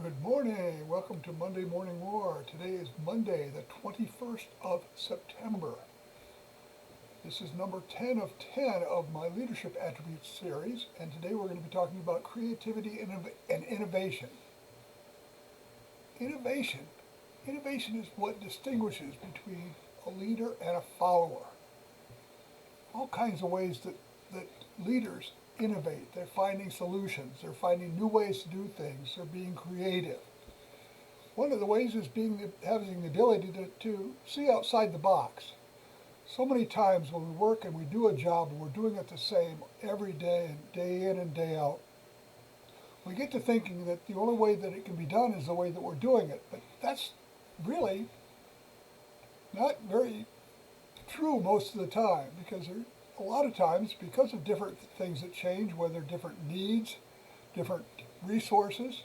Good morning. Welcome to Monday Morning Roar. Today is Monday, the 21st of September. This is number 10 of 10 of my Leadership Attributes series, and today we're going to be talking about creativity and innovation. Innovation. Innovation is what distinguishes between a leader and a follower. All kinds of ways that leaders innovate. They're finding solutions. They're finding new ways to do things. They're being creative. One of the ways is having the ability to see outside the box. So many times when we work and we do a job and we're doing it the same every day and day in and day out, we get to thinking that the only way that it can be done is the way that we're doing it. But that's really not very true most of the time, because a lot of times, because of different things that change, whether different needs, different resources,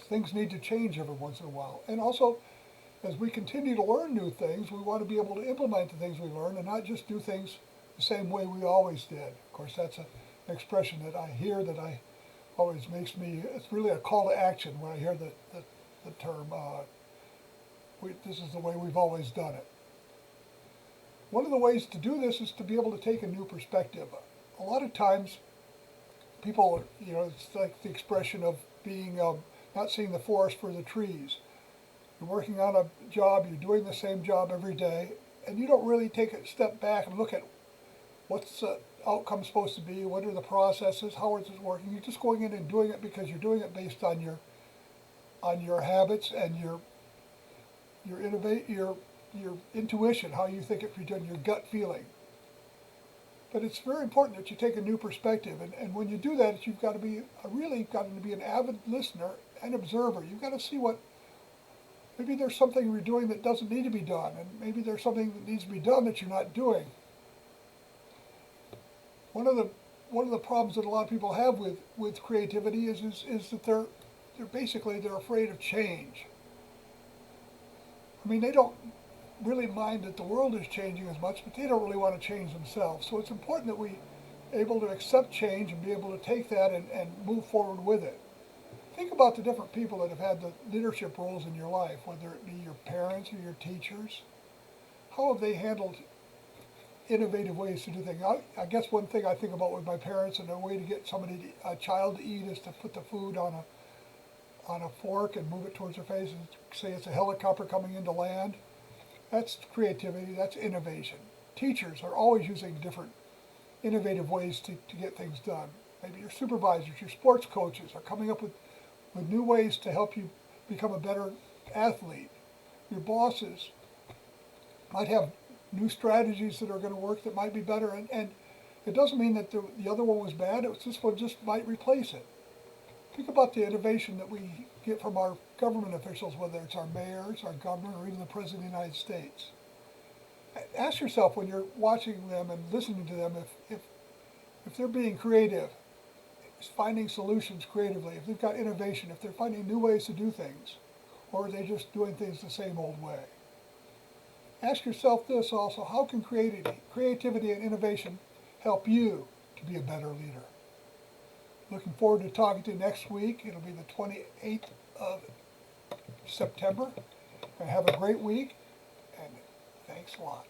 things need to change every once in a while. And also, as we continue to learn new things, we want to be able to implement the things we learn and not just do things the same way we always did. Of course, that's an expression that I hear that I always makes me, it's really a call to action when I hear the term, this is the way we've always done it. One of the ways to do this is to be able to take a new perspective. A lot of times, people, it's like the expression of being, not seeing the forest for the trees. You're working on a job, you're doing the same job every day, and you don't really take a step back and look at what's the outcome supposed to be, what are the processes, how is it working. You're just going in and doing it because you're doing it based on your habits and your intuition, how you think it should be done, your gut feeling. But it's very important that you take a new perspective, and when you do that, you've got to be an avid listener and observer. You've got to see maybe there's something you're doing that doesn't need to be done, and maybe there's something that needs to be done that you're not doing. One of the problems that a lot of people have with creativity is that they're afraid of change. I mean, they don't really mind that the world is changing as much, but they don't really want to change themselves. So it's important that we are able to accept change and be able to take that and move forward with it. Think about the different people that have had the leadership roles in your life, whether it be your parents or your teachers. How have they handled innovative ways to do things? I guess one thing I think about with my parents, and a way to get a child to eat, is to put the food on a fork and move it towards their face and say it's a helicopter coming into land. That's creativity, that's innovation. Teachers are always using different innovative ways to get things done. Maybe your supervisors, your sports coaches are coming up with new ways to help you become a better athlete. Your bosses might have new strategies that are going to work that might be better, and it doesn't mean that the other one was bad, this one just might replace it. Think about the innovation that we get from our government officials, whether it's our mayors, our governor, or even the President of the United States. Ask yourself when you're watching them and listening to them if they're being creative, finding solutions creatively, if they've got innovation, if they're finding new ways to do things, or are they just doing things the same old way. Ask yourself this also: how can creativity and innovation help you to be a better leader? Looking forward to talking to you next week. It'll be the 28th of September. And have a great week, and thanks a lot.